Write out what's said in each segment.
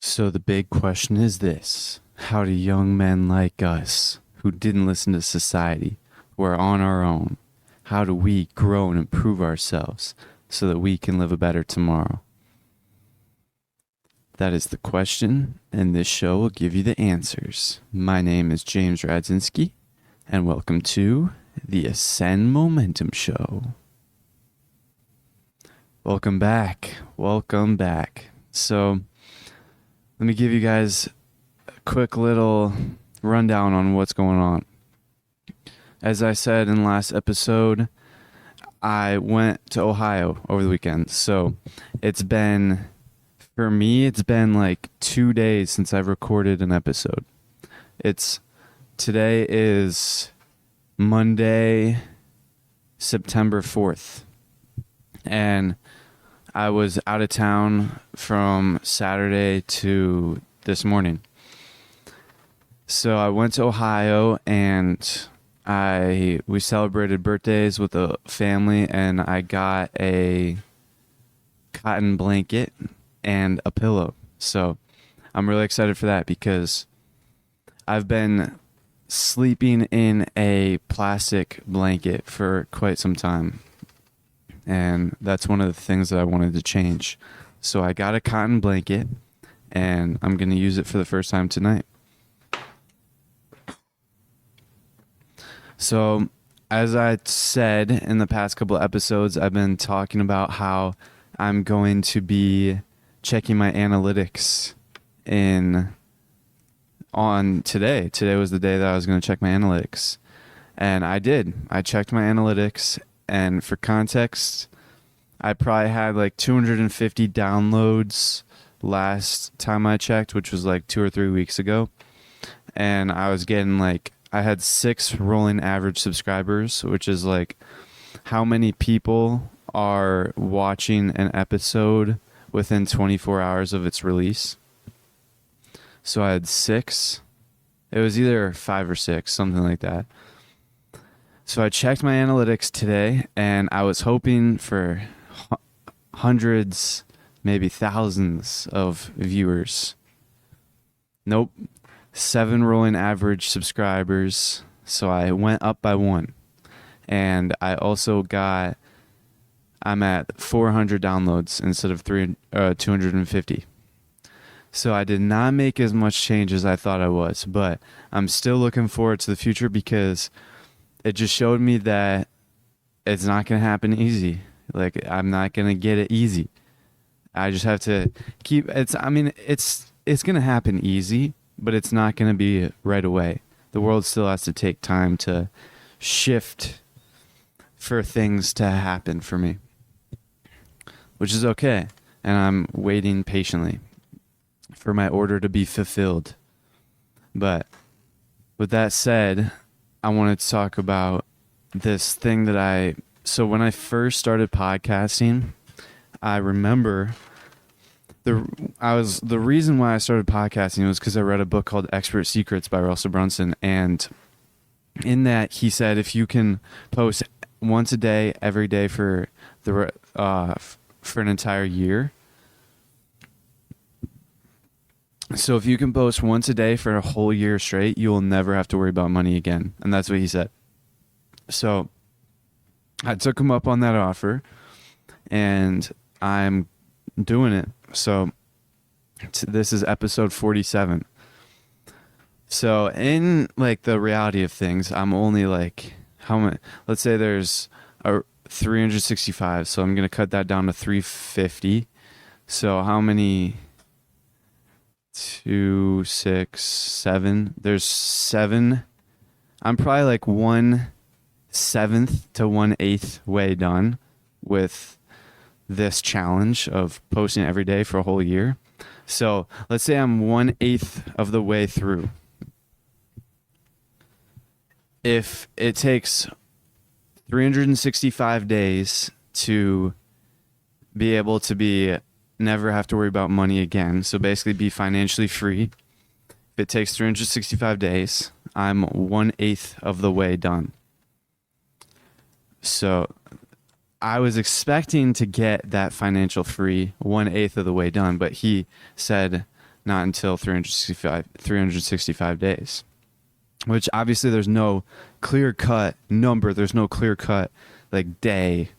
So the big question is this: how do young men like us, who didn't listen to society, who are on our own, how do we grow and improve ourselves so that we can live a better tomorrow? That is the question, and this show will give you the answers. My name is James Radzinski, and welcome to the Ascend Momentum Show. Welcome back. Welcome back. So, let me give you guys a quick little rundown on what's going on. As I said in the last episode, I went to Ohio over the weekend. So for me, it's been like 2 days since I've recorded an episode. Today is Monday, September 4th. And I was out of town from Saturday to this morning. So I went to Ohio and we celebrated birthdays with the family, and I got a cotton blanket and a pillow. So I'm really excited for that because I've been sleeping in a plastic blanket for quite some time. And that's one of the things that I wanted to change. So I got a cotton blanket, and I'm going to use it for the first time tonight. So, as I said in the past couple of episodes, I've been talking about how I'm going to be checking my analytics on today. Today was the day that I was going to check my analytics. And I did. I checked my analytics. And for context, I probably had like 250 downloads last time I checked, which was like 2 or 3 weeks ago. And I was getting I had 6 rolling average subscribers, which is like how many people are watching an episode within 24 hours of its release. So I had 6. It was either 5 or 6, something like that. So I checked my analytics today, and I was hoping for hundreds, maybe thousands of viewers. Nope. 7 rolling average subscribers. So I went up by 1. And I also I'm at 400 downloads instead of 250. So I did not make as much change as I thought I was, but I'm still looking forward to the future because it just showed me that it's not going to happen easy. I'm not going to get it easy. I just have to it's going to happen easy, but it's not going to be right away. The world still has to take time to shift for things to happen for me, which is okay. And I'm waiting patiently for my order to be fulfilled. But with that said, I wanted to talk about this thing so when I first started podcasting, I remember the reason why I started podcasting was because I read a book called Expert Secrets by Russell Brunson. And in that, he said, if you can post once a day, every day for an entire year. So if you can post once a day for a whole year straight, you will never have to worry about money again. And that's what he said. So I took him up on that offer, and I'm doing it. So this is episode 47. So in the reality of things, I'm only how many, let's say there's 365. So I'm going to cut that down to 350. So how many? 2, 6, 7. There's 7. I'm probably 1/7 to 1/8 way done with this challenge of posting every day for a whole year. So let's say I'm 1/8 of the way through. If it takes 365 days to be able to never have to worry about money again, so basically be financially free. If it takes 365 days, I'm 1/8 of the way done. So I was expecting to get that financial free 1/8 of the way done, but he said not until 365 days, which obviously there's no clear cut number. There's no clear cut like day.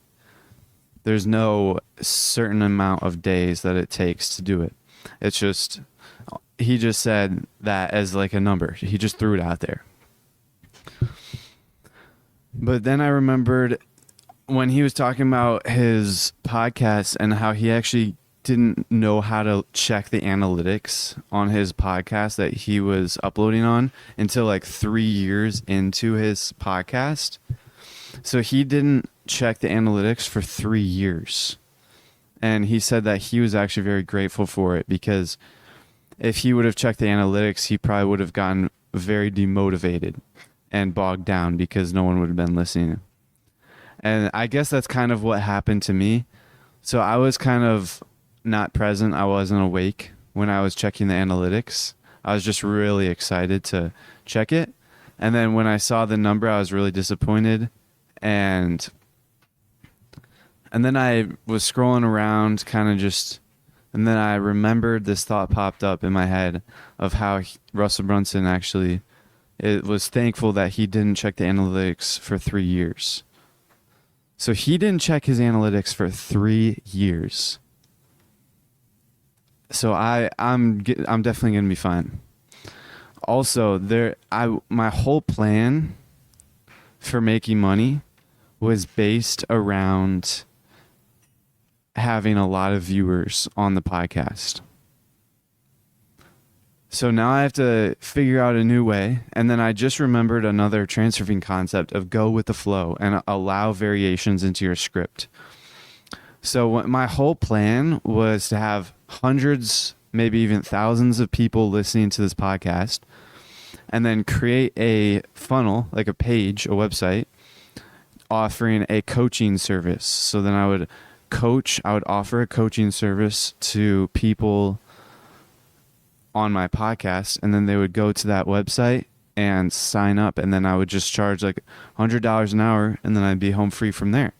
There's no certain amount of days that it takes to do it. It's just, he just said that as like a number. He just threw it out there. But then I remembered when he was talking about his podcast and how he actually didn't know how to check the analytics on his podcast that he was uploading on until like 3 years into his podcast. So he didn't check the analytics for 3 years. And he said that he was actually very grateful for it, because if he would have checked the analytics, he probably would have gotten very demotivated and bogged down because no one would have been listening. And I guess that's kind of what happened to me. So I was kind of not present. I wasn't awake when I was checking the analytics. I was just really excited to check it. And then when I saw the number, I was really disappointed. And then I was scrolling around and then I remembered this thought popped up in my head of how Russell Brunson actually was thankful that he didn't check the analytics for 3 years. So he didn't check his analytics for 3 years. So I'm definitely going to be fine. Also, my whole plan for making money was based around having a lot of viewers on the podcast. So now I have to figure out a new way. And then I just remembered another Transurfing concept of go with the flow and allow variations into your script. So my whole plan was to have hundreds, maybe even thousands of people listening to this podcast, and then create a funnel, like a page, a website, offering a coaching service. So then I would offer a coaching service to people on my podcast, and then they would go to that website and sign up, and then I would just charge like $100 an hour, and then I'd be home free from there.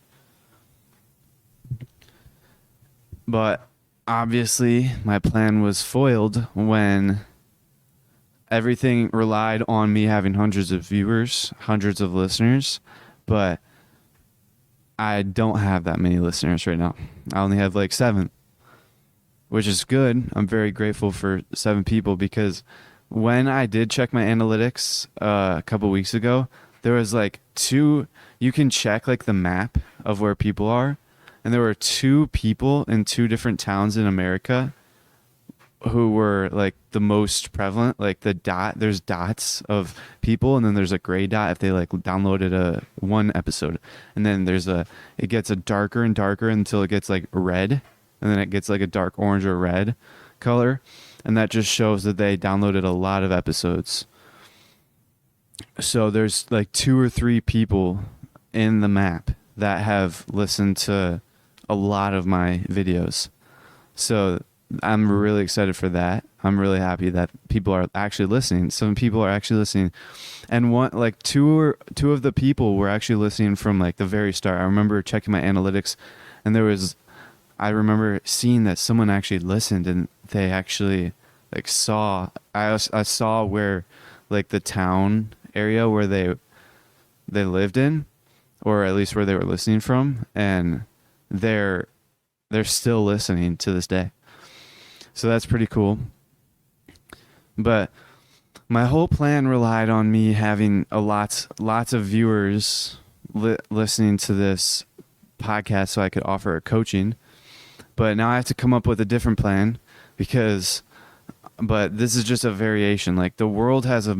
But obviously my plan was foiled when everything relied on me having hundreds of viewers, hundreds of listeners, but I don't have that many listeners right now. I only have like 7. Which is good. I'm very grateful for 7 people, because when I did check my analytics a couple weeks ago, there was like 2, you can check like the map of where people are, and there were 2 people in 2 different towns in America who were like the most prevalent. Like there's dots of people, and then there's a gray dot if they like downloaded one episode, and then it gets a darker and darker until it gets like red. And then it gets like a dark orange or red color. And that just shows that they downloaded a lot of episodes. So there's like 2 or 3 people in the map that have listened to a lot of my videos. So I'm really excited for that. I'm really happy that people are actually listening. Some people are actually listening. And two of the people were actually listening from like the very start. I remember checking my analytics, and I remember seeing that someone actually listened, and they actually like I saw where like the town area where they lived in, or at least where they were listening from, and they're still listening to this day. So that's pretty cool. But my whole plan relied on me having lots of viewers listening to this podcast so I could offer a coaching. But now I have to come up with a different plan, but this is just a variation. Like the world has a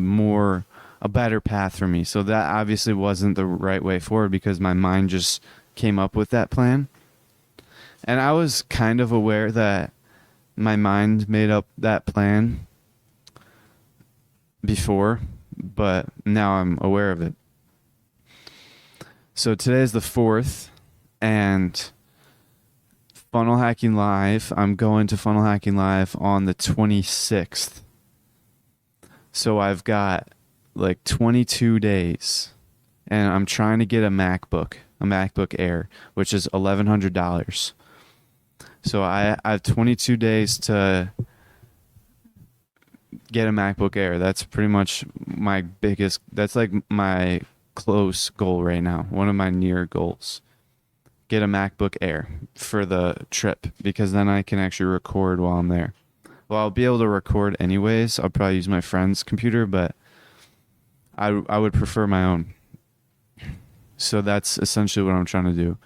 better path for me. So that obviously wasn't the right way forward, because my mind just came up with that plan. And I was kind of aware that my mind made up that plan before, but now I'm aware of it. So today's the 4th, and Funnel Hacking Live, I'm going to Funnel Hacking Live on the 26th. So I've got like 22 days, and I'm trying to get a MacBook Air, which is $1,100. So I have 22 days to get a MacBook Air. That's pretty much that's like my close goal right now. One of my near goals. Get a MacBook Air for the trip, because then I can actually record while I'm there. Well, I'll be able to record anyways. I'll probably use my friend's computer, but I would prefer my own. So that's essentially what I'm trying to do.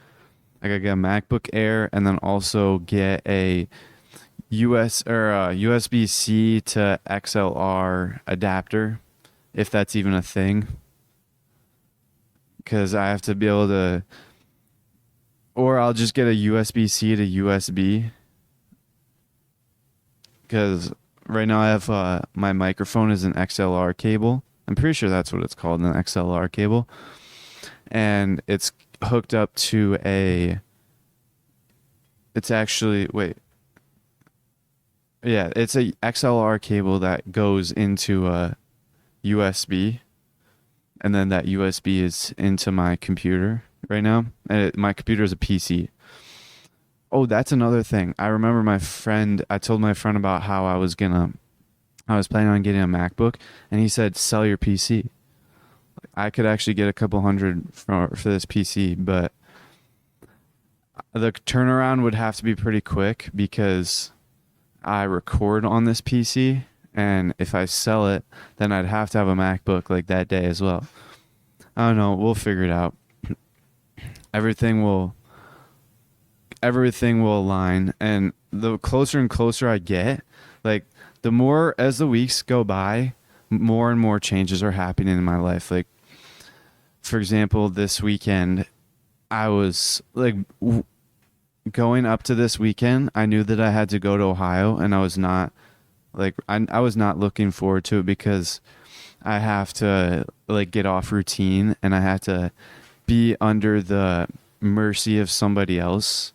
I gotta get a MacBook Air, and then also get a USB-C to XLR adapter, if that's even a thing. Because I have to be able to, or I'll just get a USB-C to USB. Because right now I have my microphone is an XLR cable. I'm pretty sure that's what it's called, an XLR cable. And it's hooked up to it's a XLR cable that goes into a USB. And then that USB is into my computer right now. And my computer is a PC. Oh, that's another thing. I remember I told my friend about how I was planning on getting a MacBook, and he said, sell your PC. I could actually get a couple hundred for this PC, but the turnaround would have to be pretty quick because I record on this PC, and if I sell it, then I'd have to have a MacBook like that day as well. I don't know. We'll figure it out. Everything will align, and the closer and closer I get, like the more as the weeks go by, more and more changes are happening in my life. Like, for example, this weekend, I was like going up to this weekend, I knew that I had to go to Ohio, and I was not looking forward to it because I have to like get off routine, and I have to be under the mercy of somebody else.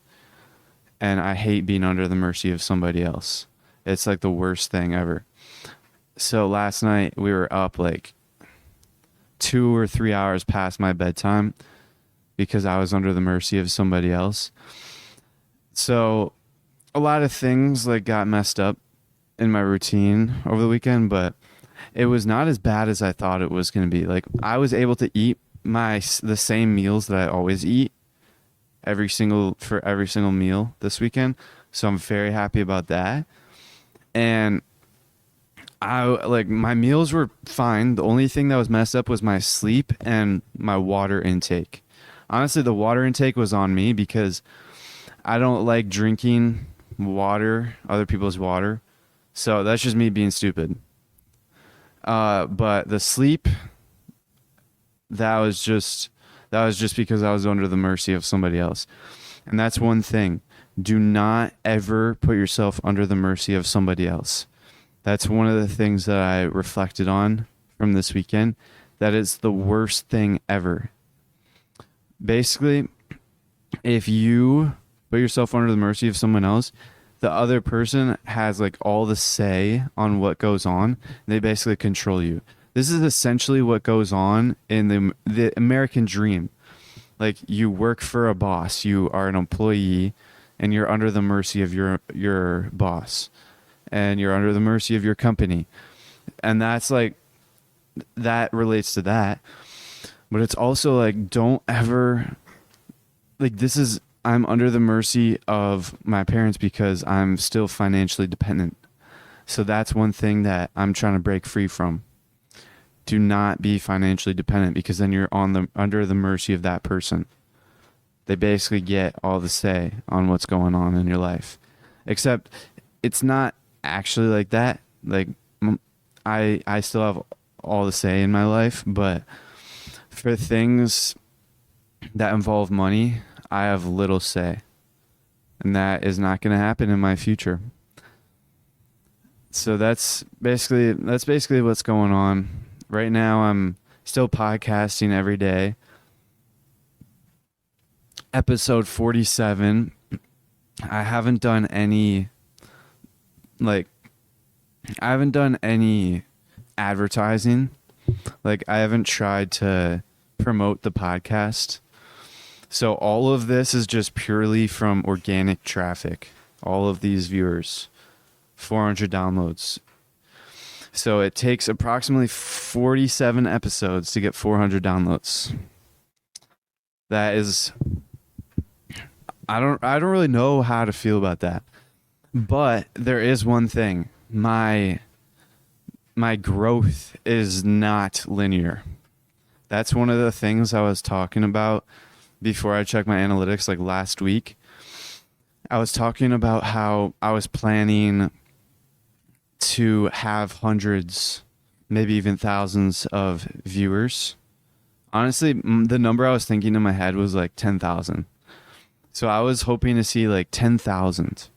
And I hate being under the mercy of somebody else. It's like the worst thing ever. So last night we were up like 2 or 3 hours past my bedtime because I was under the mercy of somebody else. So a lot of things like got messed up in my routine over the weekend, but it was not as bad as I thought it was going to be. Like, I was able to eat the same meals that I always eat every single meal this weekend. So I'm very happy about that. And my meals were fine. The only thing that was messed up was my sleep and my water intake. Honestly, the water intake was on me because I don't like drinking other people's water. So that's just me being stupid. But the sleep, that was just because I was under the mercy of somebody else. And that's one thing. Do not ever put yourself under the mercy of somebody else. That's one of the things that I reflected on from this weekend. That is the worst thing ever. Basically, if you put yourself under the mercy of someone else, the other person has like all the say on what goes on. They basically control you. This is essentially what goes on in the American dream. Like, you work for a boss, you are an employee, and you're under the mercy of your boss, and you're under the mercy of your company. And that's like, that relates to that. But it's also like, don't ever, like, I'm under the mercy of my parents because I'm still financially dependent. So that's one thing that I'm trying to break free from. Do not be financially dependent, because then you're under the mercy of that person. They basically get all the say on what's going on in your life. Except it's not actually like that. Like, I still have all the say in my life, but for things that involve money, I have little say. And that is not going to happen in my future. So that's basically what's going on. Right now, I'm still podcasting every day. Episode 47. I haven't done any advertising. Like, I haven't tried to promote the podcast. So all of this is just purely from organic traffic. All of these viewers, 400 downloads. So it takes approximately 47 episodes to get 400 downloads. That is, I don't really know how to feel about that. But there is one thing. My growth is not linear. That's one of the things I was talking about before I checked my analytics, like last week. I was talking about how I was planning to have hundreds, maybe even thousands of viewers. Honestly, the number I was thinking in my head was like 10,000. So I was hoping to see like 10,000.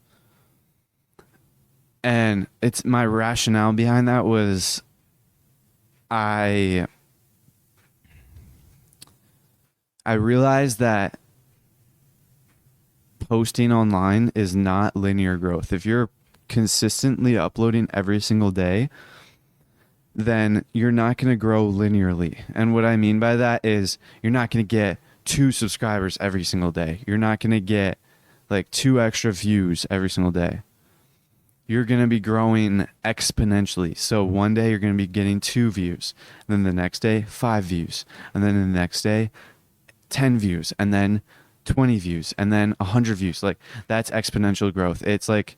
And it's my rationale behind that was I realized that posting online is not linear growth. If you're consistently uploading every single day, then you're not going to grow linearly. And what I mean by that is you're not going to get 2 subscribers every single day. You're not going to get like 2 extra views every single day. You're going to be growing exponentially. So one day you're going to be getting 2 views, and then the next day 5 views, and then the next day 10 views, and then 20 views, and then 100 views. Like, that's exponential growth. It's like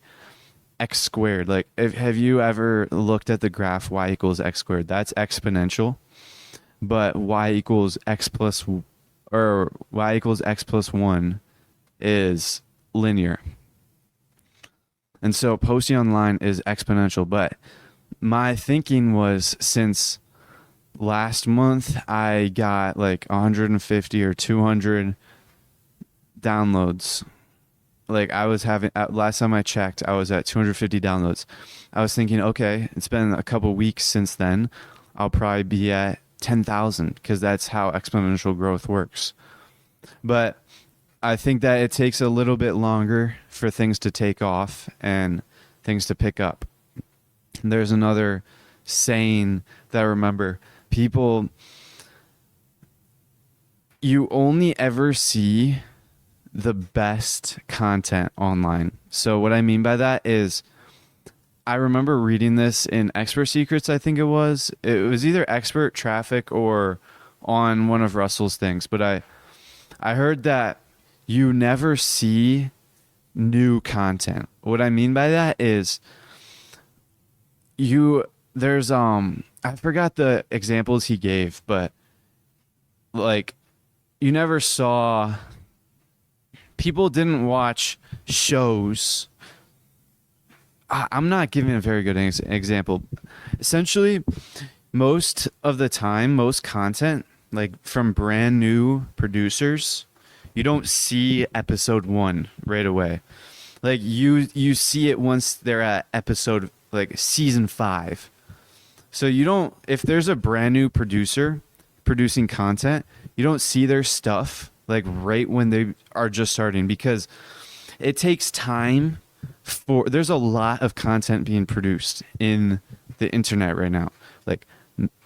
x squared. Like, have you ever looked at the graph y equals x squared? That's exponential. But y equals x plus 1 is linear. And so posting online is exponential. But my thinking was, since last month I got like 150 or 200 downloads. Like, I was having, last time I checked, I was at 250 downloads. I was thinking, okay, it's been a couple weeks since then. I'll probably be at 10,000 because that's how exponential growth works. But I think that it takes a little bit longer for things to take off and things to pick up. And there's another saying that I remember. People, you only ever see the best content online. So what I mean by that is, I remember reading this in Expert Secrets, I think it was. It was either Expert Traffic or on one of Russell's things. But I heard that you never see new content. What I mean by that is, there's I forgot the examples he gave, but like, you never saw, people didn't watch shows. I'm not giving a very good example. Essentially, most of the time, most content, like from brand new producers, you don't see episode 1 right away. Like, you see it once they're at episode, like season 5. So you don't, if there's a brand new producer producing content, you don't see their stuff like right when they are just starting, because it takes time for, there's a lot of content being produced in the internet right now. Like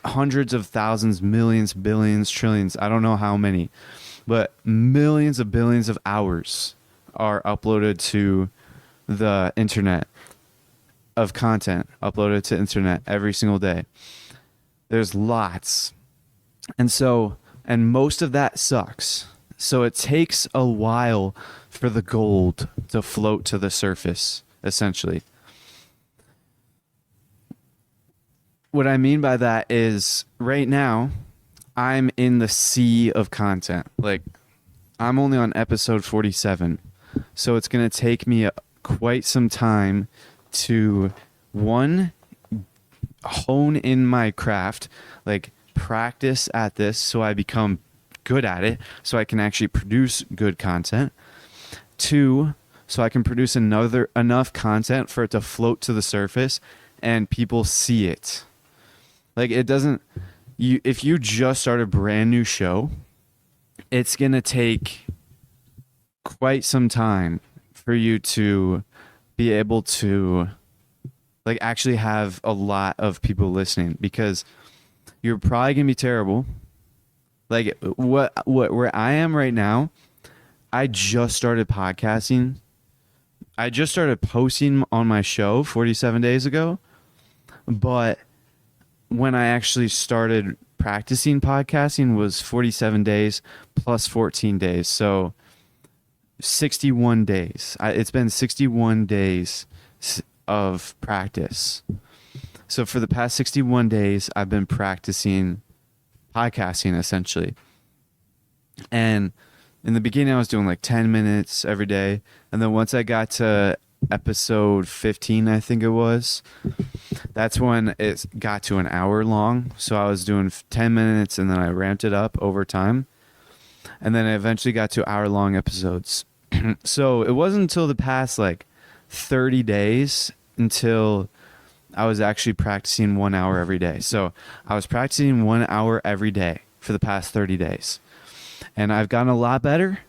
hundreds of thousands, millions, billions, trillions, I don't know how many, but millions of billions of hours are uploaded to the internet, of content uploaded to internet every single day. There's lots. And most of that sucks. So it takes a while for the gold to float to the surface, essentially. What I mean by that is, right now, I'm in the sea of content. Like, I'm only on episode 47. So it's going to take me quite some time to, one, hone in my craft, like practice at this so I become good at it, so I can actually produce good content. 2, so I can produce enough content for it to float to the surface and people see it. Like, it doesn't, if you just start a brand new show, it's going to take quite some time for you to be able to like actually have a lot of people listening, because you're probably going to be terrible. Like, where I am right now, I just started podcasting. I just started posting on my show 47 days ago, but when I actually started practicing podcasting was 47 days plus 14 days. So 61 days. It's been 61 days of practice. So for the past 61 days, I've been practicing podcasting essentially. And in the beginning, I was doing like 10 minutes every day. And then once I got to episode 15, I think it was, that's when it got to an hour long. So I was doing 10 minutes and then I ramped it up over time. And then I eventually got to hour-long episodes. So it wasn't until the past like 30 days until I was actually practicing 1 hour every day. So I was practicing 1 hour every day for the past 30 days. And I've gotten a lot better,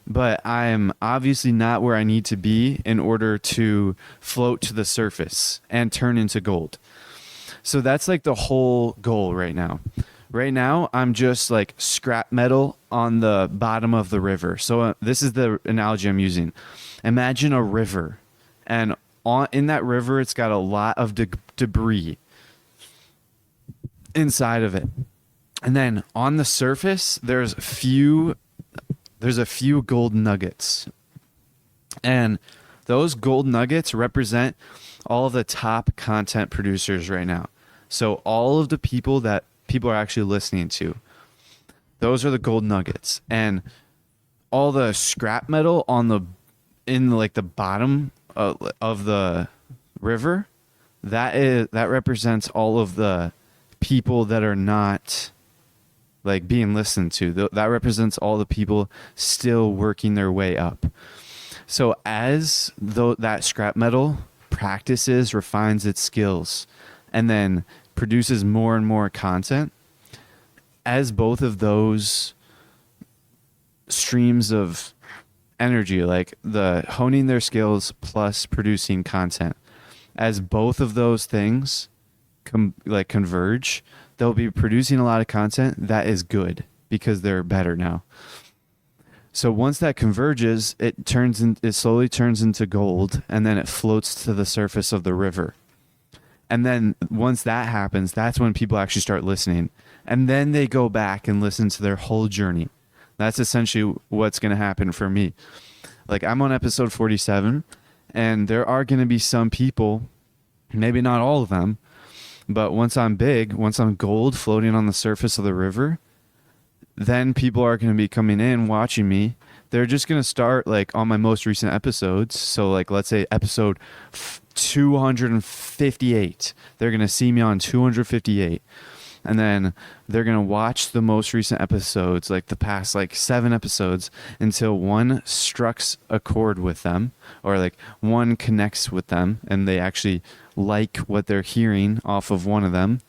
but I'm obviously not where I need to be in order to float to the surface and turn into gold. So that's like the whole goal right now. Right now, I'm just like scrap metal on the bottom of the river. So this is the analogy I'm using. Imagine a river, and in that river, it's got a lot of debris inside of it. And then on the surface, there's a few gold nuggets. And those gold nuggets represent all of the top content producers right now. So all of the people that people are actually listening to, those are the gold nuggets. And all the scrap metal in like the bottom of the river, that represents all of the people that are not like being listened to. That represents all the people still working their way up. So as that scrap metal practices, refines its skills, and then produces more and more content, as both of those streams of energy, like the honing their skills plus producing content, as both of those things converge, they'll be producing a lot of content that is good because they're better now. So once that converges, it slowly turns into gold, and then it floats to the surface of the river. And then once that happens, that's when people actually start listening. And then they go back and listen to their whole journey. That's essentially what's going to happen for me. Like, I'm on episode 47, and there are going to be some people, maybe not all of them, but once I'm gold floating on the surface of the river, then people are going to be coming in, watching me. They're just going to start like on my most recent episodes. So like, let's say episode 258, they're going to see me on 258. And then they're going to watch the most recent episodes, like the past like 7 episodes, until one strikes a chord with them, or like one connects with them and they actually like what they're hearing off of one of them.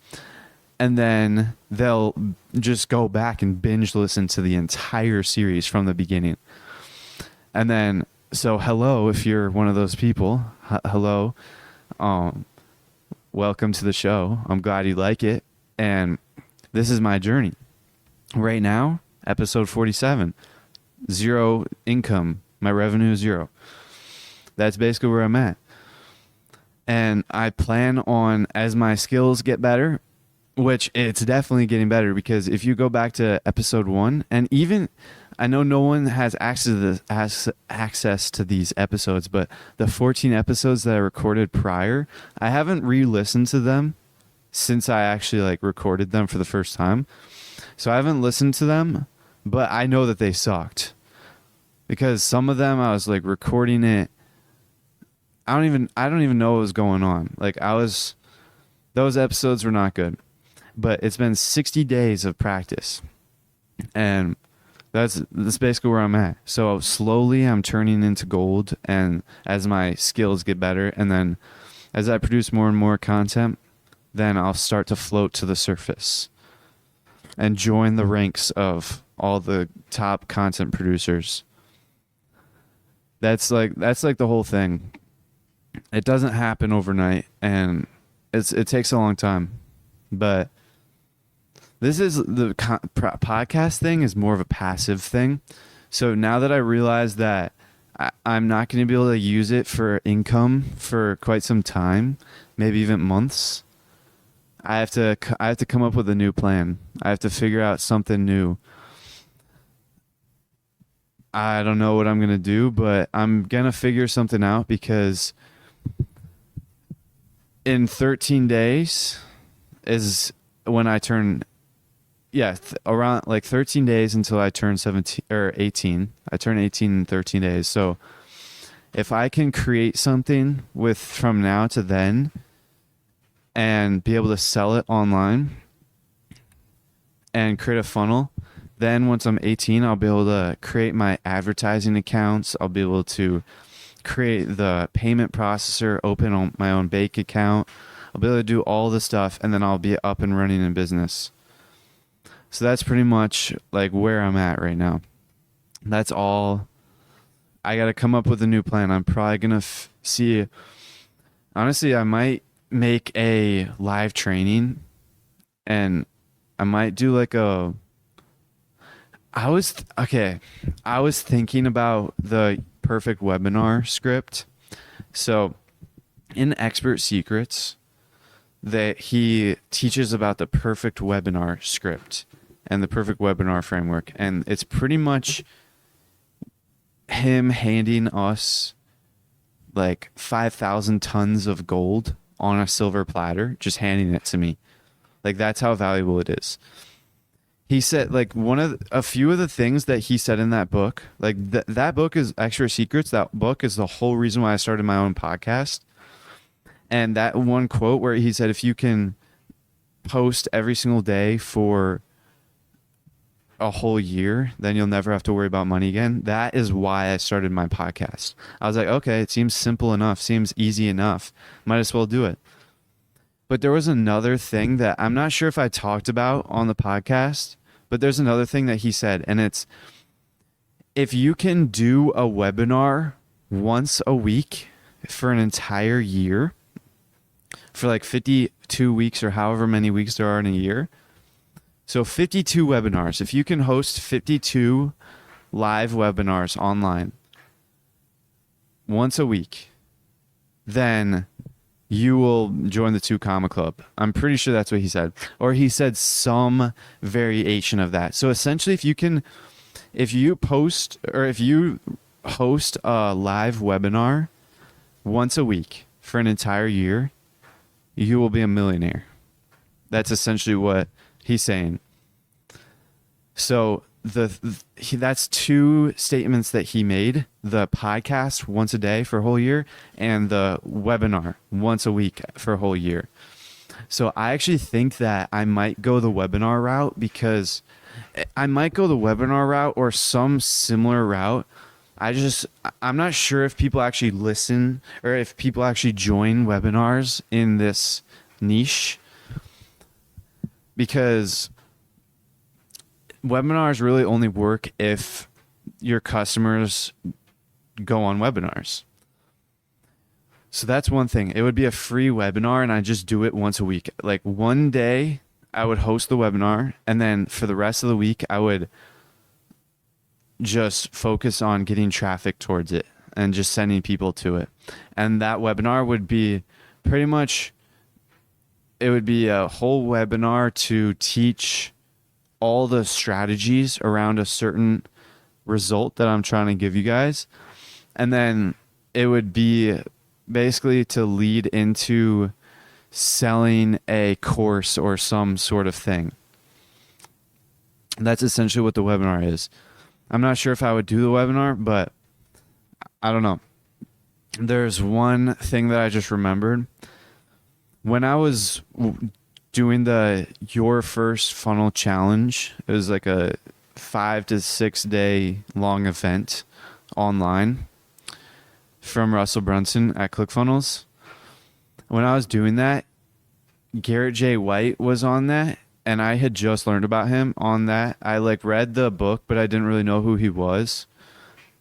And then they'll just go back and binge listen to the entire series from the beginning. And then, so hello, if you're one of those people, hello, welcome to the show. I'm glad you like it. And this is my journey. Right now, episode 47, 0 income. My revenue is 0. That's basically where I'm at. And I plan on, as my skills get better, which it's definitely getting better, because if you go back to episode 1, and even, I know no one has access to these episodes, but the 14 episodes that I recorded prior, I haven't re-listened to them since I actually like recorded them for the first time. So I haven't listened to them, but I know that they sucked, because some of them I was like recording it, I don't even know what was going on. Like those episodes were not good. But it's been 60 days of practice, and that's basically where I'm at. So slowly I'm turning into gold, and as my skills get better, and then as I produce more and more content, then I'll start to float to the surface and join the ranks of all the top content producers. That's like the whole thing. It doesn't happen overnight, and it takes a long time, but this is the podcast thing is more of a passive thing. So now that I realize that I'm not going to be able to use it for income for quite some time, maybe even months, I have to come up with a new plan. I have to figure out something new. I don't know what I'm going to do, but I'm going to figure something out because in 13 days is when I turn, around like 13 days until I turn 17 or 18. I turn 18 in 13 days. So if I can create something with from now to then and be able to sell it online and create a funnel, then once I'm 18, I'll be able to create my advertising accounts. I'll be able to create the payment processor, open on my own bank account. I'll be able to do all the stuff, and then I'll be up and running in business. So that's pretty much like where I'm at right now. That's all. I got to come up with a new plan. I'm probably going to see. Honestly, I might make a live training, and I might do like a. I was thinking about the perfect webinar script. So in Expert Secrets, that he teaches about the perfect webinar script and the perfect webinar framework. And it's pretty much him handing us like 5,000 tons of gold on a silver platter, just handing it to me. Like, that's how valuable it is. He said, like, a few of the things that he said in that book, like that book is Expert Secrets. That book is the whole reason why I started my own podcast. And that one quote where he said, if you can post every single day for a whole year, then you'll never have to worry about money again. That is why I started my podcast. I was like, okay, it seems simple enough, seems easy enough. Might as well do it. But there was another thing that I'm not sure if I talked about on the podcast, but there's another thing that he said, and it's, if you can do a webinar once a week for an entire year, for like 52 weeks or however many weeks there are in a year. So 52 webinars. If you can host 52 live webinars online once a week, then you will join the 2 Comma Club. I'm pretty sure that's what he said. Or he said some variation of that. So essentially, if you host a live webinar once a week for an entire year, you will be a millionaire. That's essentially what he's saying. So that's 2 statements that he made: the podcast once a day for a whole year, and the webinar once a week for a whole year. So I actually think that I might go the webinar route, because I might go the webinar route or some similar route. I'm not sure if people actually listen or if people actually join webinars in this niche, because webinars really only work if your customers go on webinars. So that's one thing. It would be a free webinar, and I just do it once a week. Like, one day I would host the webinar, and then for the rest of the week I would just focus on getting traffic towards it and just sending people to it. And that webinar would be pretty much, it would be a whole webinar to teach all the strategies around a certain result that I'm trying to give you guys. And then it would be basically to lead into selling a course or some sort of thing. That's essentially what the webinar is. I'm not sure if I would do the webinar, but I don't know. There's one thing that I just remembered. When I was doing the Your First Funnel Challenge, it was like a 5 to 6 day long event online from Russell Brunson at ClickFunnels. When I was doing that, Garrett J. White was on that, and I had just learned about him on that. I read the book, but I didn't really know who he was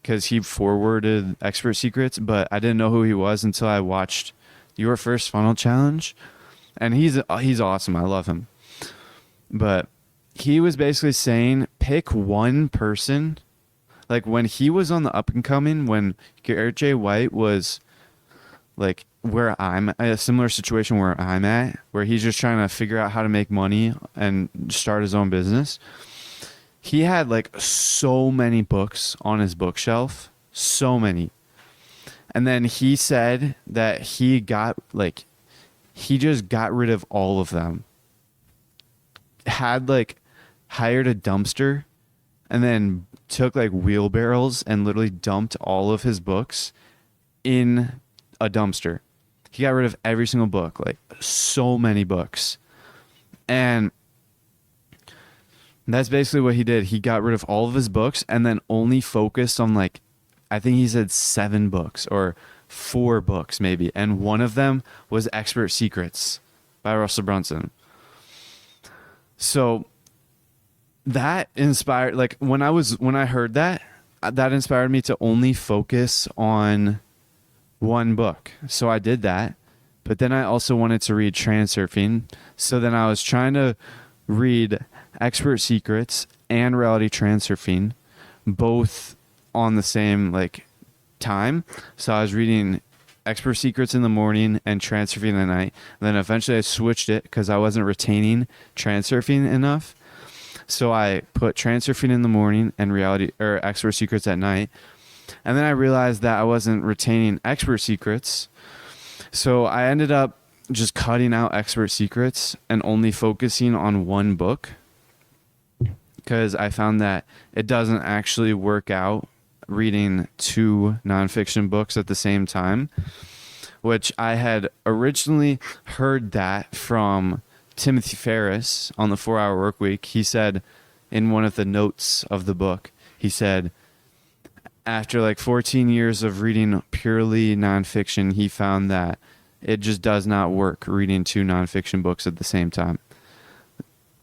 because he forwarded Expert Secrets, but I didn't know who he was until I watched Your First Funnel Challenge. And he's awesome. I love him. But he was basically saying, pick one person. Like, when he was on the up and coming, when Garrett J. White was like where I'm a similar situation where I'm at, where he's just trying to figure out how to make money and start his own business. He had like so many books on his bookshelf, so many. And then he said that he just got rid of all of them. Had like hired a dumpster and then took like wheelbarrows and literally dumped all of his books in a dumpster. He got rid of every single book, like so many books. And that's basically what he did. He got rid of all of his books and then only focused on like, I think he said 7 books or 4 books maybe. And one of them was Expert Secrets by Russell Brunson. So that inspired, like when I heard that, that inspired me to only focus on one book. So I did that. But then I also wanted to read Transurfing. So then I was trying to read Expert Secrets and Reality Transurfing, both on the same like time. So I was reading Expert Secrets in the morning and Transurfing at night. And then eventually I switched it because I wasn't retaining Transurfing enough. So I put Transurfing in the morning and Reality or Expert Secrets at night. And then I realized that I wasn't retaining Expert Secrets. So I ended up just cutting out Expert Secrets and only focusing on one book, because I found that it doesn't actually work out reading 2 nonfiction books at the same time, which I had originally heard that from Timothy Ferriss on the 4 Hour Workweek. He said in one of the notes of the book, he said, after like 14 years of reading purely nonfiction, he found that it just does not work reading 2 nonfiction books at the same time.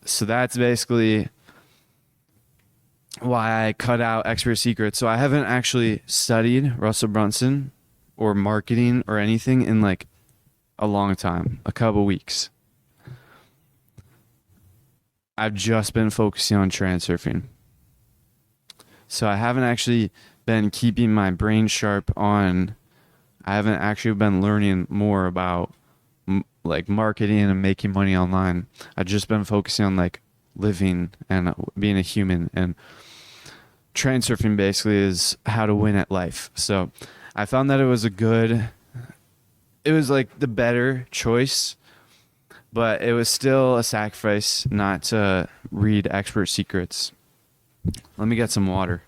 So that's basically why I cut out Expert Secrets. So I haven't actually studied Russell Brunson or marketing or anything in like a long time, a couple weeks. I've just been focusing on Transurfing. So I haven't actually been keeping my brain sharp on, I haven't actually been learning more about like marketing and making money online. I've just been focusing on like living and being a human, and Transurfing basically is how to win at life. So I found that it was like the better choice, but it was still a sacrifice not to read Expert Secrets. Let me get some water.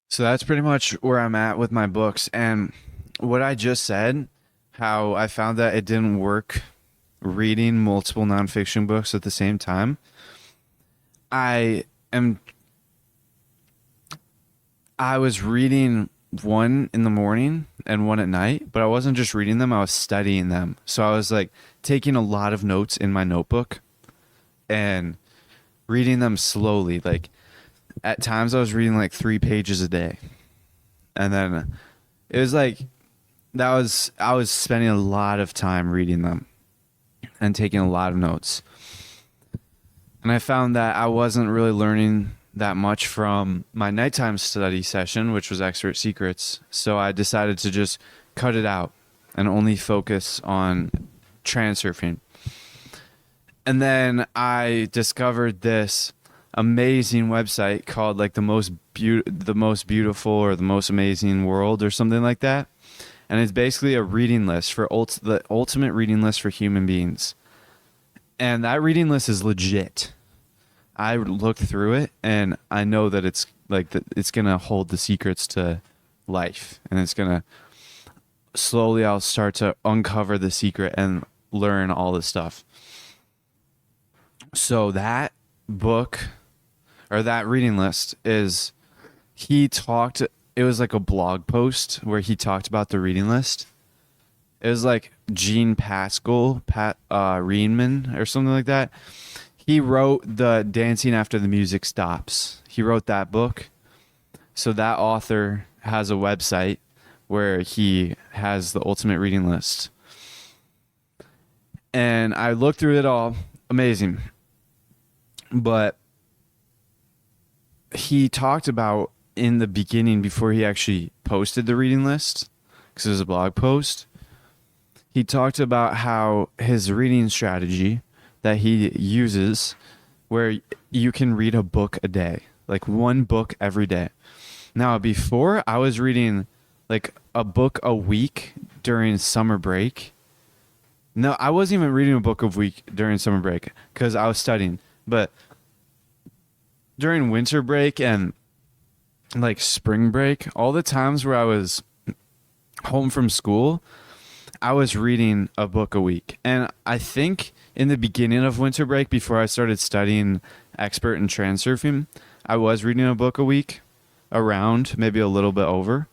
So that's pretty much where I'm at with my books. And what I just said, how I found that it didn't work reading multiple nonfiction books at the same time. I was reading one in the morning and one at night, but I wasn't just reading them, I was studying them. So I was like taking a lot of notes in my notebook and reading them slowly. Like at times I was reading like 3 pages a day. And then it was like I was spending a lot of time reading them and taking a lot of notes. And I found that I wasn't really learning that much from my nighttime study session, which was Expert Secrets. So I decided to just cut it out and only focus on Transurfing. And then I discovered this amazing website called like the most beautiful or the most amazing world or something like that. And it's basically a reading list for the ultimate reading list for human beings. And that reading list is legit. I looked through it and I know that it's like it's going to hold the secrets to life, and it's going to slowly, I'll start to uncover the secret and learn all this stuff. So that book or that reading list it was like a blog post where he talked about the reading list. It was like Gene Pascal, Reenman or something like that. He wrote the Dancing After the Music Stops. He wrote that book. So that author has a website where he has the ultimate reading list. And I looked through it all. Amazing. But he talked about in the beginning, before he actually posted the reading list, because it was a blog post, he talked about how his reading strategy that he uses, where you can read a book a day, like one book every day. Now, before I was reading like a book a week during summer break. No, I wasn't even reading a book a week during summer break because I was studying. But during winter break and like spring break, all the times where I was home from school, I was reading a book a week. And I think in the beginning of winter break, before I started studying expert in transurfing, I was reading a book a week, around maybe a little bit over.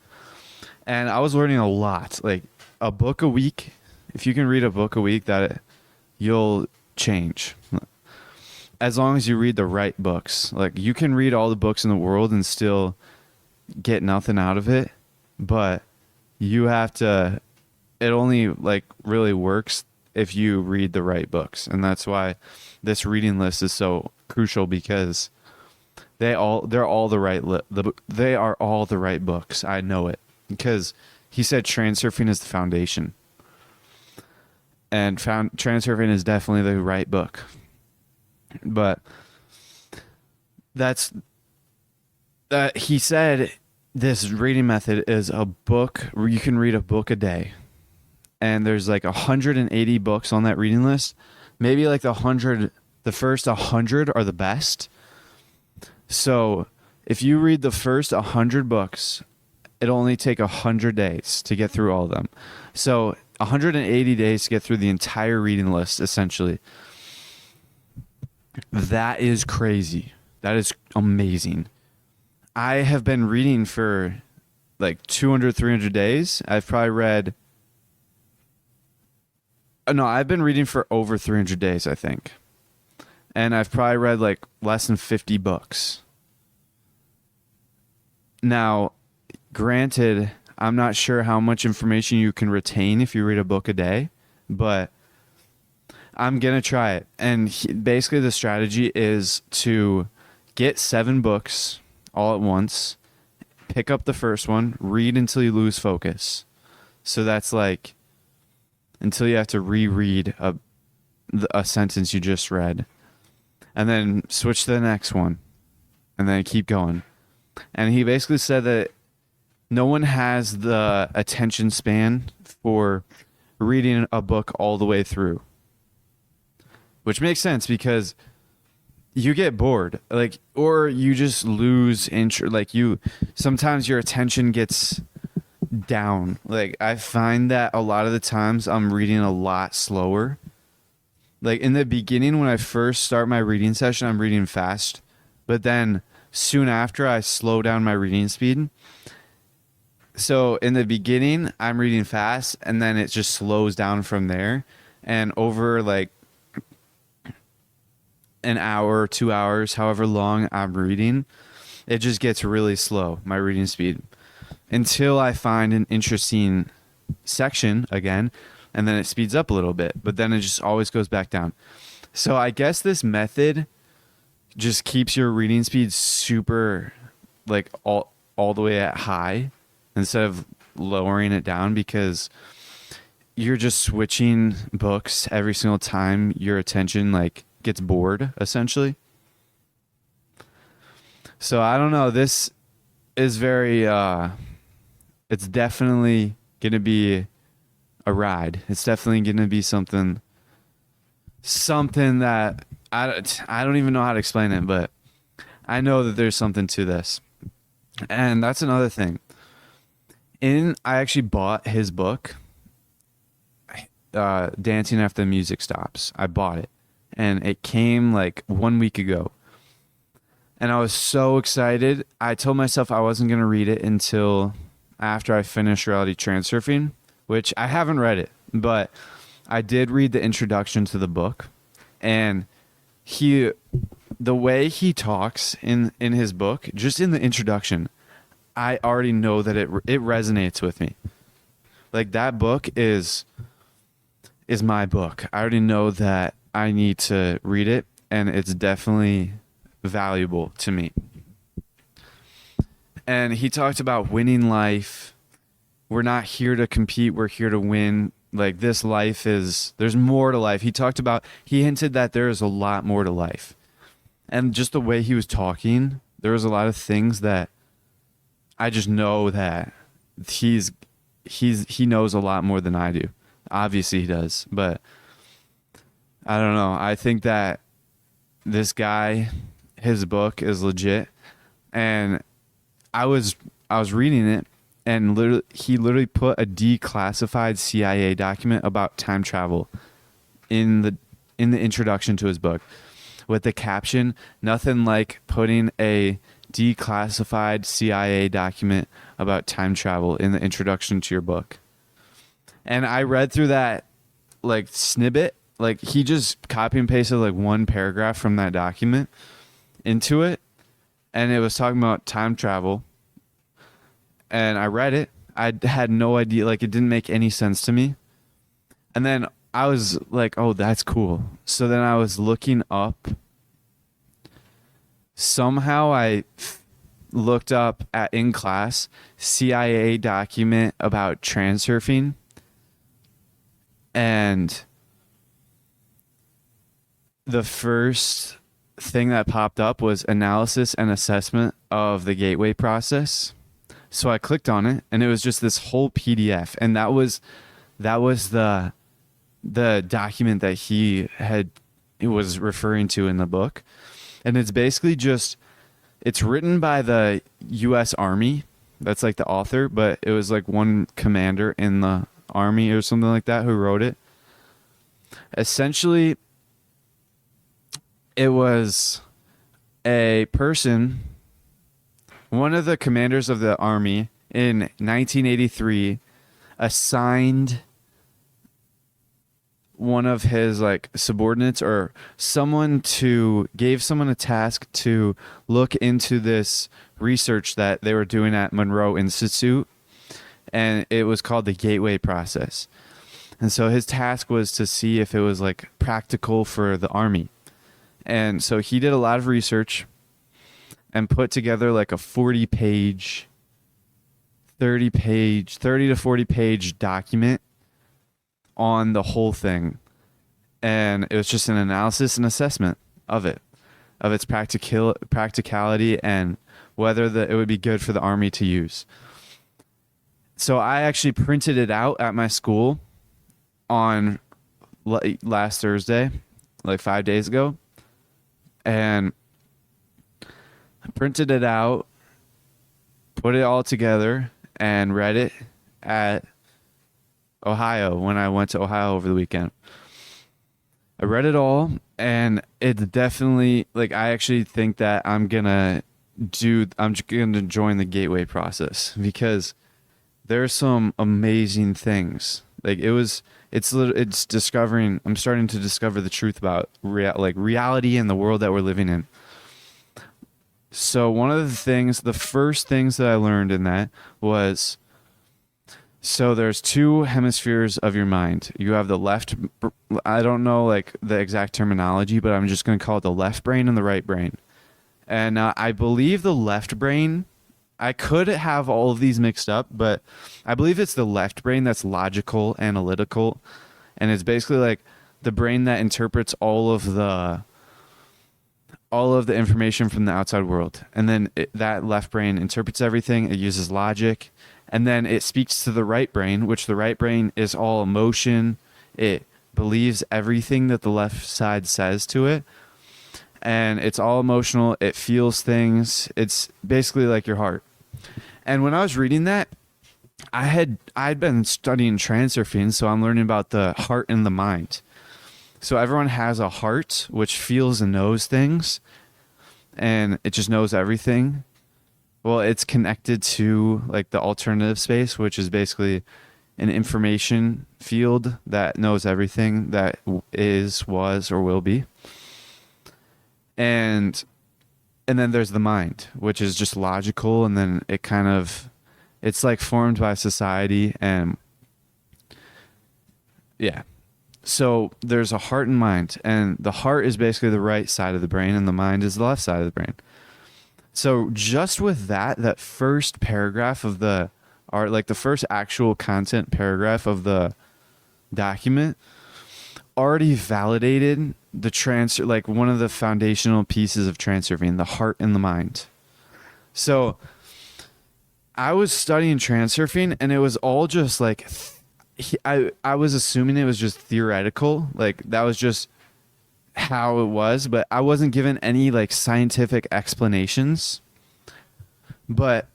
And I was learning a lot. Like a book a week, if you can read a book a week, that you'll change. As long as you read the right books. Like you can read all the books in the world and still get nothing out of it, but you have to, it only like really works if you read the right books. And that's why this reading list is so crucial, because they are all the right books. I know it because he said transurfing is the foundation, and transurfing is definitely the right book. But that's that he said this reading method is a book where you can read a book a day. And there's like 180 books on that reading list. Maybe like the first 100 are the best. So if you read the first 100 books, it'll only take 100 days to get through all of them. So 180 days to get through the entire reading list, essentially. That is crazy. That is amazing. I have been reading for like 200, 300 days. I've probably read... No, I've been reading for over 300 days, I think. And I've probably read like less than 50 books. Now, granted, I'm not sure how much information you can retain if you read a book a day, but I'm going to try it. And basically the strategy is to get 7 books all at once, pick up the first one, read until you lose focus. So that's like until you have to reread a sentence you just read, and then switch to the next one, and then keep going. And he basically said that no one has the attention span for reading a book all the way through, which makes sense because you get bored, like, or you just lose interest. Like sometimes your attention gets down. Like I find that a lot of the times I'm reading a lot slower. Like in the beginning, when I first start my reading session, I'm reading fast, but then soon after I slow down my reading speed. So in the beginning, I'm reading fast, and then it just slows down from there. And over like an hour, 2 hours, however long I'm reading, it just gets really slow, my reading speed, until I find an interesting section again, and then it speeds up a little bit, but then it just always goes back down. So I guess this method just keeps your reading speed super, like all the way at high instead of lowering it down, because you're just switching books every single time your attention like gets bored, essentially. So I don't know. This is very, it's definitely going to be a ride. It's definitely going to be something that I don't even know how to explain it, but I know that there's something to this. And that's another thing. I actually bought his book, Dancing After the Music Stops. I bought it, and it came like 1 week ago. And I was so excited. I told myself I wasn't going to read it until after I finished Reality Transurfing, which I haven't read it, but I did read the introduction to the book. And the way he talks in his book, just in the introduction, I already know that it resonates with me. Like that book is is my book. I already know that I need to read it, and it's definitely valuable to me. And he talked about winning life. We're not here to compete, we're here to win. Like, this life is, there's more to life. He hinted that there is a lot more to life. And just the way he was talking, there was a lot of things that I just know that he knows a lot more than I do. Obviously he does, but I don't know. I think that this guy, his book is legit, and I was reading it, and he literally put a declassified CIA document about time travel in the introduction to his book, with the caption, "Nothing like putting a declassified CIA document about time travel in the introduction to your book." And I read through that like snippet, like he just copy and pasted like one paragraph from that document into it, and it was talking about time travel. And I read it. I had no idea, like it didn't make any sense to me. And then I was like, oh, that's cool. So then I was looking up. Somehow I looked up in class CIA document about transurfing. And the first thing that popped up was analysis and assessment of the gateway process. So I clicked on it, and it was just this whole PDF, and that was the document that he was referring to in the book. And it's basically it's written by the U.S. Army. That's like the author, but it was like one commander in the Army or something like that who wrote it. Essentially, it was a person, one of the commanders of the Army in 1983 assigned one of his like subordinates or gave someone a task to look into this research that they were doing at Monroe Institute, and it was called the Gateway Process. And so his task was to see if it was like practical for the Army. And so he did a lot of research and put together like a 30 to 40 page document on the whole thing. And it was just an analysis and assessment of its practicality and whether it would be good for the Army to use. So I actually printed it out at my school on last Thursday, like 5 days ago. And I printed it out, put it all together, and read it at Ohio when I went to Ohio over the weekend. I read it all, and it's definitely, like, I actually think that I'm gonna join the Gateway Process because there's some amazing things. Like it's discovering. I'm starting to discover the truth about reality and the world that we're living in. So one of the first things that I learned in that was, so there's two hemispheres of your mind. You have the left, I don't know like the exact terminology, but I'm just going to call it the left brain and the right brain. And I believe the left brain, I could have all of these mixed up, but I believe it's the left brain that's logical, analytical, and it's basically like the brain that interprets all of the information from the outside world. And then that left brain interprets everything. It uses logic. And then it speaks to the right brain, which the right brain is all emotion. It believes everything that the left side says to it. And it's all emotional. It feels things. It's basically like your heart. And when I was reading that, I'd been studying transurfing, so I'm learning about the heart and the mind. So everyone has a heart which feels and knows things, and it just knows everything. Well, it's connected to like the alternative space, which is basically an information field that knows everything that is, was, or will be. And then there's the mind, which is just logical, and then it's like formed by society, and yeah. So there's a heart and mind, and the heart is basically the right side of the brain, and the mind is the left side of the brain. So just with that first paragraph of the art, like the first actual content paragraph of the document, already validated the transfer, like one of the foundational pieces of transurfing, the heart and the mind. So I was studying transurfing, and it was all just like I was assuming it was just theoretical, like that was just how it was, but I wasn't given any like scientific explanations. But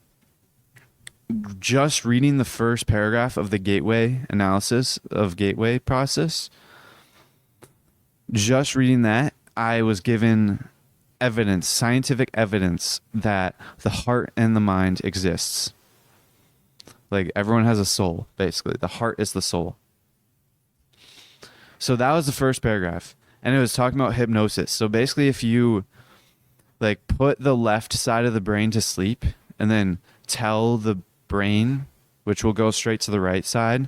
just reading the first paragraph of the gateway analysis of gateway process, just reading that, I was given evidence, scientific evidence that the heart and the mind exists. Like everyone has a soul, basically. The heart is the soul. So that was the first paragraph. And it was talking about hypnosis. So basically if you like put the left side of the brain to sleep and then tell the brain, which will go straight to the right side,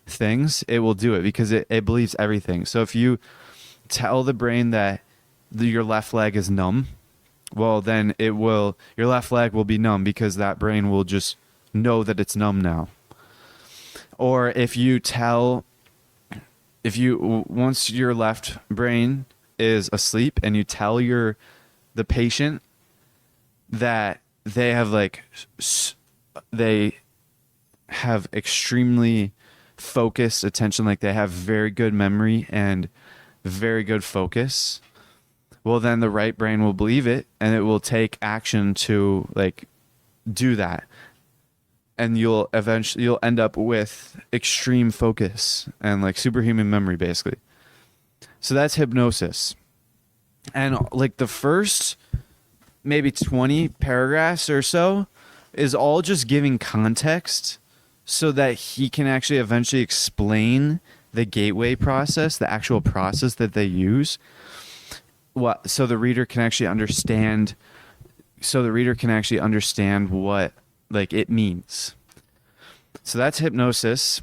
things, it will do it because it believes everything. So if you tell the brain that your left leg is numb, well then your left leg will be numb because that brain will just know that it's numb now. Or if you once your left brain is asleep and you tell the patient that they have extremely focused attention, like they have very good memory and very good focus, well then the right brain will believe it and it will take action to like do that. And you'll end up with extreme focus and like superhuman memory, basically. So that's hypnosis. And like the first maybe 20 paragraphs or so is all just giving context so that he can actually eventually explain the gateway process, the actual process that they use. So the reader can actually understand what like it means. So that's hypnosis.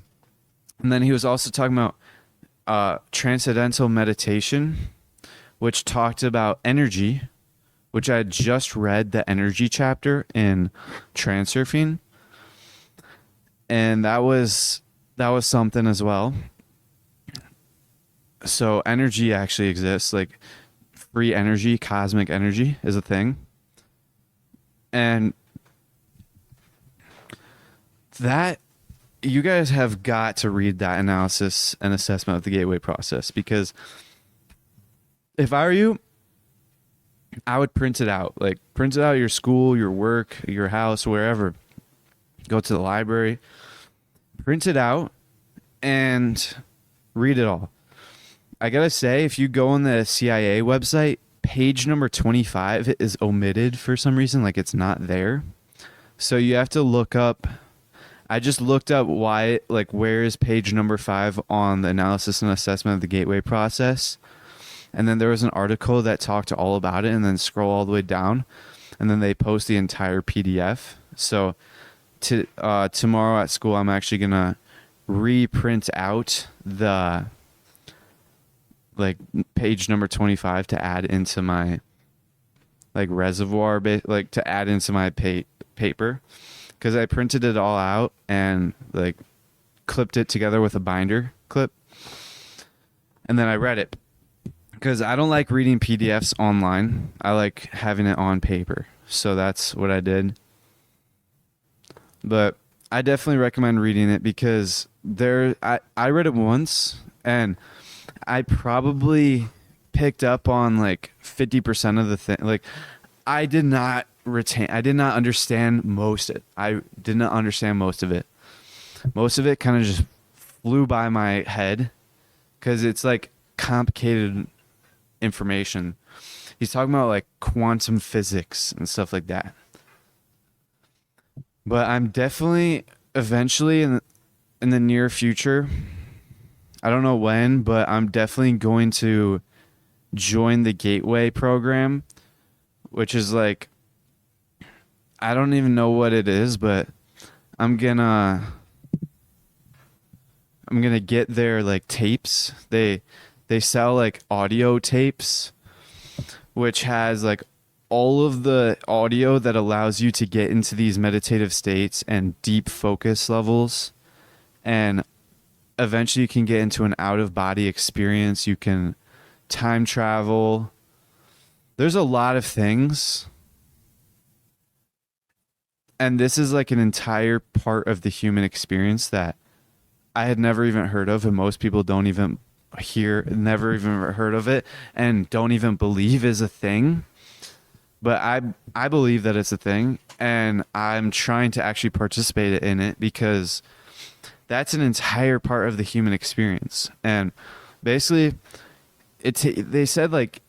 And then he was also talking about transcendental meditation, which talked about energy, which I had just read the energy chapter in Transurfing. And that was something as well. So energy actually exists, like free energy, cosmic energy is a thing. And that you guys have got to read that analysis and assessment of the gateway process, because if I were you, I would print it out. Like print it out at your school, your work, your house, wherever. Go to the library, print it out, and read it all. I gotta say, if you go on the CIA website, page number 25 is omitted for some reason, like it's not there. So you have to look up. I just looked up why, like, where is page number 5 on the analysis and assessment of the gateway process. And then there was an article that talked all about it, and then scroll all the way down, and then they post the entire PDF. So tomorrow at school, I'm actually going to reprint out the like page number 25 to add into my like reservoir, like to add into my paper. Because I printed it all out and like clipped it together with a binder clip. And then I read it. Because I don't like reading PDFs online. I like having it on paper. So that's what I did. But I definitely recommend reading it because I read it once and I probably picked up on like 50% of the thing. Like I did not understand most of it. I did not understand most of it. Most of it kind of just flew by my head because it's like complicated information. He's talking about like quantum physics and stuff like that. But I'm definitely eventually in the near future, I don't know when, but I'm definitely going to join the Gateway program, which is like, I don't even know what it is, but I'm gonna I'm gonna get their like tapes. They sell like audio tapes, which has like all of the audio that allows you to get into these meditative states and deep focus levels, and eventually you can get into an out of body experience. You can time travel. There's a lot of things. And this is like an entire part of the human experience that I had never even heard of, and most people don't even never even heard of it, and don't even believe is a thing. But I believe that it's a thing, and I'm trying to actually participate in it because that's an entire part of the human experience. And basically, they said like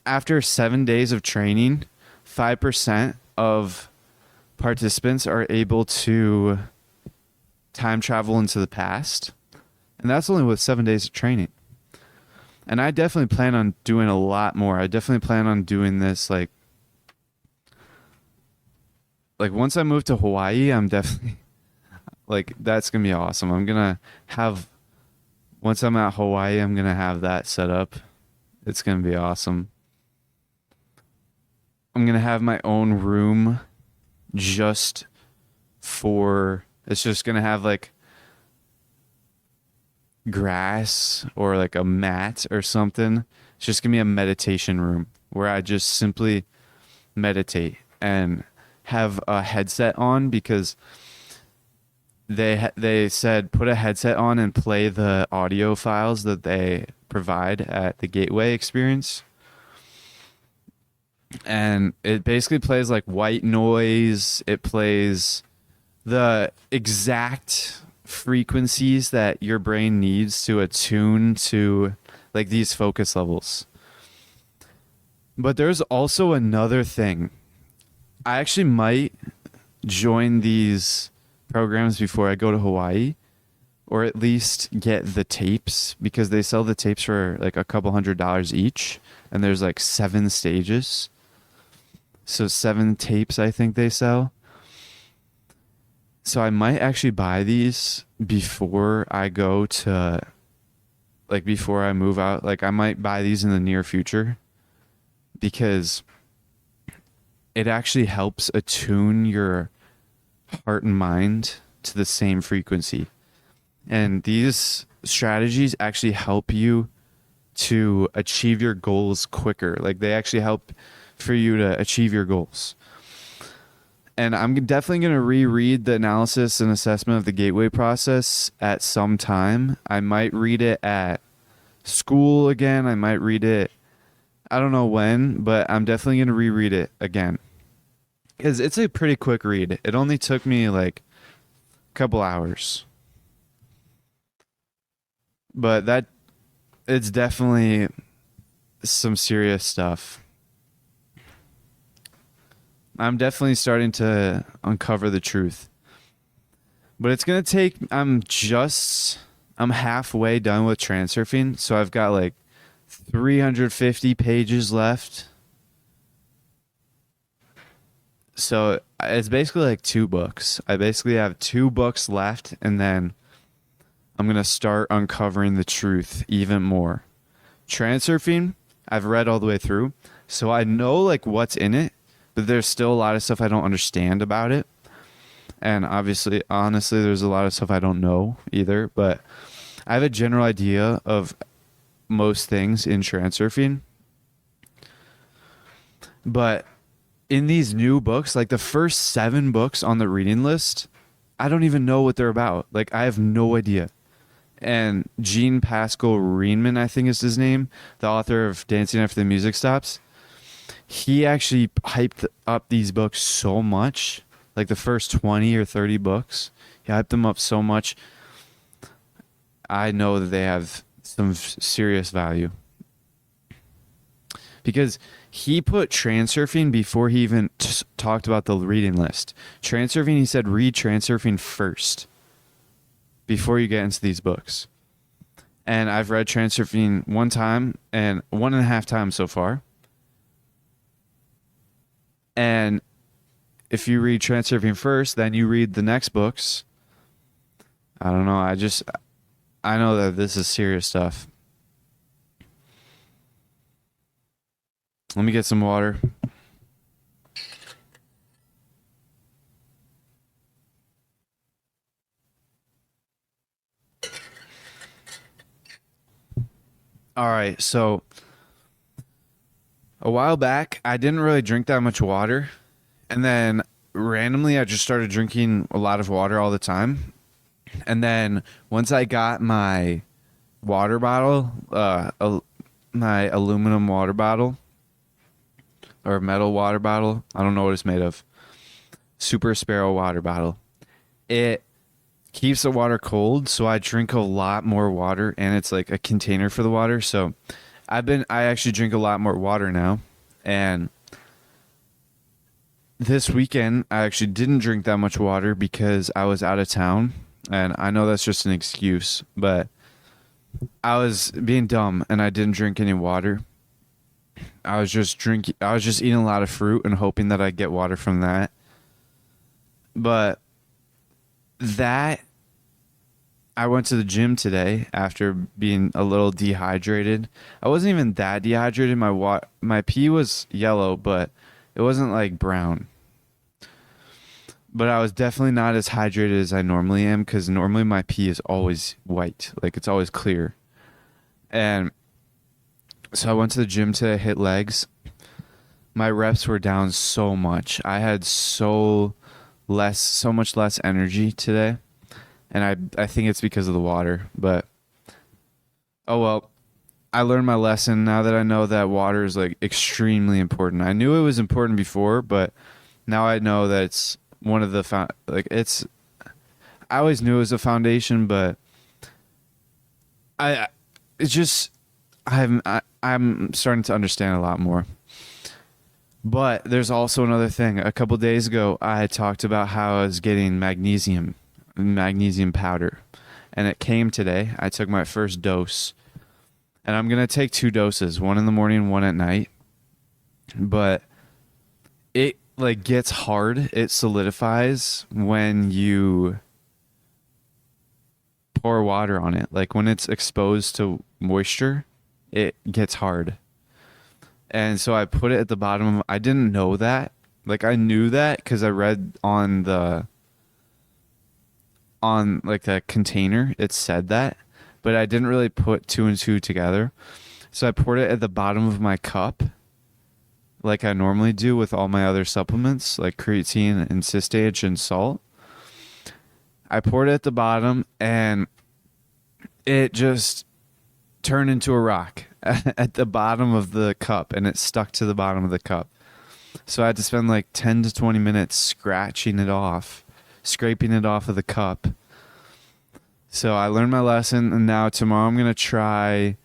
after 7 days of training, 5% of participants are able to time travel into the past, and that's only with 7 days of training. And I definitely plan on doing a lot more. I definitely plan on doing this like once I move to Hawaii, I'm definitely like, that's gonna be awesome. I'm gonna have once I'm at Hawaii, I'm gonna have that set up. It's gonna be awesome. I'm gonna have my own room just for, it's just gonna have like grass or like a mat or something. It's just gonna be a meditation room where I just simply meditate and have a headset on, because they said put a headset on and play the audio files that they provide at the Gateway experience. And it basically plays like white noise. It plays the exact frequencies that your brain needs to attune to like these focus levels. But there's also another thing. I actually might join these programs before I go to Hawaii, or at least get the tapes, because they sell the tapes for like a couple $100 each, and there's like 7 stages. So 7 tapes I think they sell. So I might actually buy these before I go to, like before I move out. Like I might buy these in the near future, because it actually helps attune your heart and mind to the same frequency. And these strategies actually help you to achieve your goals quicker. Like they actually help for you to achieve your goals. And I'm definitely going to reread the analysis and assessment of the Gateway process at some time. I might read it at school again. I might read it, I don't know when, but I'm definitely going to reread it again, because it's a pretty quick read. It only took me like a couple hours. But it's definitely some serious stuff. I'm definitely starting to uncover the truth. But it's going to take, I'm halfway done with Transurfing, so I've got like 350 pages left. So it's basically like 2 books. I basically have 2 books left, and then I'm going to start uncovering the truth even more. Transurfing, I've read all the way through, so I know like what's in it, but there's still a lot of stuff I don't understand about it. And obviously, honestly, there's a lot of stuff I don't know either, but I have a general idea of most things in Transurfing. But in these new books, like the first 7 books on the reading list, I don't even know what they're about. Like I have no idea. And Gene Pascal Reinman, I think is his name, the author of Dancing After the Music Stops, he actually hyped up these books so much, like the first 20 or 30 books. He hyped them up so much. I know that they have some serious value. Because he put Transurfing before he even talked about the reading list. Transurfing, he said, read Transurfing first before you get into these books. And I've read Transurfing 1 time and 1.5 times so far. And if you read Transurfing first, then you read the next books. I don't know. I know that this is serious stuff. Let me get some water. All right, so a while back, I didn't really drink that much water, and then randomly, I just started drinking a lot of water all the time. And then once I got my water bottle, my aluminum water bottle or metal water bottle, I don't know what it's made of, Super Sparrow water bottle. It keeps the water cold, so I drink a lot more water, and it's like a container for the water. So I actually drink a lot more water now, and this weekend I actually didn't drink that much water because I was out of town, and I know that's just an excuse, but I was being dumb and I didn't drink any water. I was just eating a lot of fruit and hoping that I'd get water from that. But that I went to the gym today after being a little dehydrated. I wasn't even that dehydrated. My pee was yellow, but it wasn't like brown. But I was definitely not as hydrated as I normally am because normally my pee is always white, like it's always clear. And so I went to the gym to hit legs. My reps were down so much. I had so much less energy today, and I think it's because of the water. But oh well, I learned my lesson now that I know that water is like extremely important. I knew it was important before, but now I know that it's one of the like it's. I always knew it was a foundation, but I it's just I'm starting to understand a lot more. But there's also another thing. A couple days ago, I had talked about how I was getting magnesium powder, and it came today. I took my first dose, and I'm gonna take 2 doses, one in the morning, one at night. But it like gets hard. It solidifies when you pour water on it. Like when it's exposed to moisture, it gets hard. And so I put it at the bottom of, I didn't know that. Like I knew that because I read on like the container, it said that, but I didn't really put two and two together. So I poured it at the bottom of my cup like I normally do with all my other supplements like creatine and Systage and salt. I poured it at the bottom and it just turned into a rock at the bottom of the cup, and it stuck to the bottom of the cup. So I had to spend like 10 to 20 minutes scratching it off, scraping it off of the cup. So I learned my lesson, and now tomorrow I'm going to try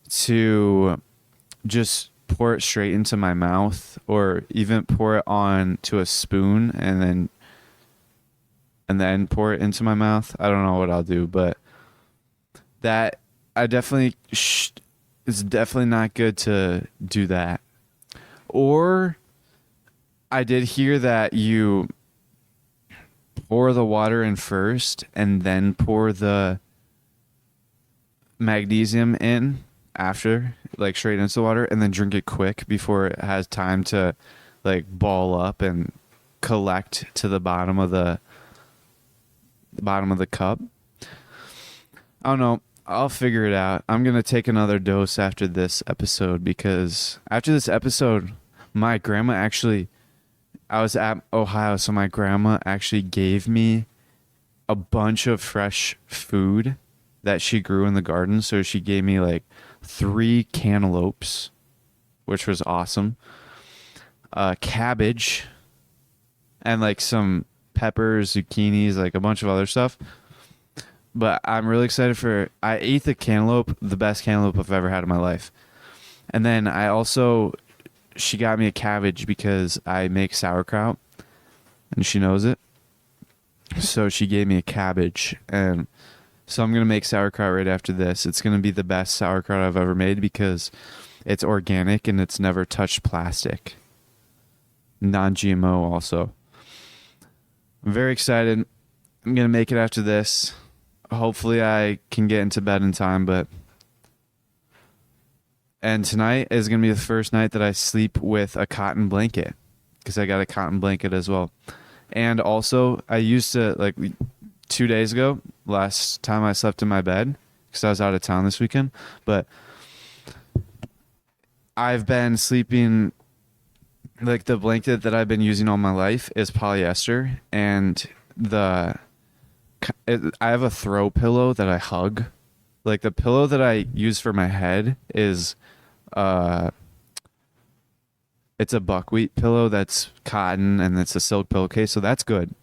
to just pour it straight into my mouth, or even pour it on to a spoon and then pour it into my mouth. I don't know what I'll do, but that I definitely it's definitely not good to do that. Or I did hear that you pour the water in first and then pour the magnesium in after, like straight into the water, and then drink it quick before it has time to like ball up and collect to the bottom of the cup. I don't know. I'll figure it out. I'm going to take another dose after this episode because after this episode, my grandma actually, I was at Ohio, so my grandma actually gave me a bunch of fresh food that she grew in the garden. So she gave me like 3 cantaloupes, which was awesome, cabbage, and like some peppers, zucchinis, like a bunch of other stuff. But I'm really excited I ate the cantaloupe, the best cantaloupe I've ever had in my life. And then she got me a cabbage because I make sauerkraut and she knows it. So she gave me a cabbage, and so I'm going to make sauerkraut right after this. It's going to be the best sauerkraut I've ever made because it's organic and it's never touched plastic. Non-GMO also. I'm very excited. I'm going to make it after this. hopefully I can get into bed in time, and tonight is going to be the first night that I sleep with a cotton blanket because I got a cotton blanket as well. And also, I used to, like, 2 days ago, last time I slept in my bed because I was out of town this weekend, but I've been sleeping, like, the blanket that I've been using all my life is polyester, and I have a throw pillow that I hug. Like, the pillow that I use for my head is it's a buckwheat pillow that's cotton, and it's a silk pillowcase, so that's good.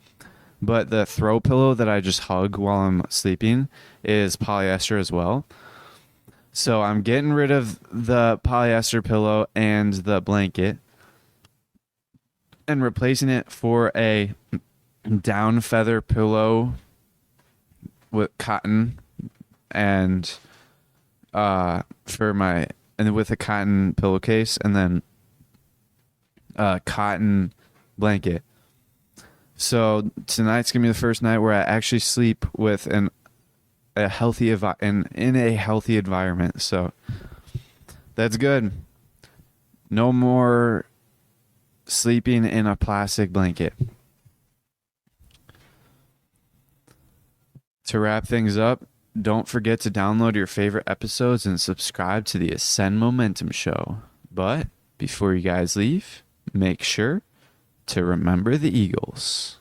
But the throw pillow that I just hug while I'm sleeping is polyester as well. So I'm getting rid of the polyester pillow and the blanket and replacing it for a down feather pillow with cotton and with a cotton pillowcase, and then a cotton blanket. So tonight's gonna be the first night where I actually sleep with in a healthy environment. So that's good. No more sleeping in a plastic blanket. To wrap things up, don't forget to download your favorite episodes and subscribe to the Ascend Momentum Show. But before you guys leave, make sure to remember the Eagles.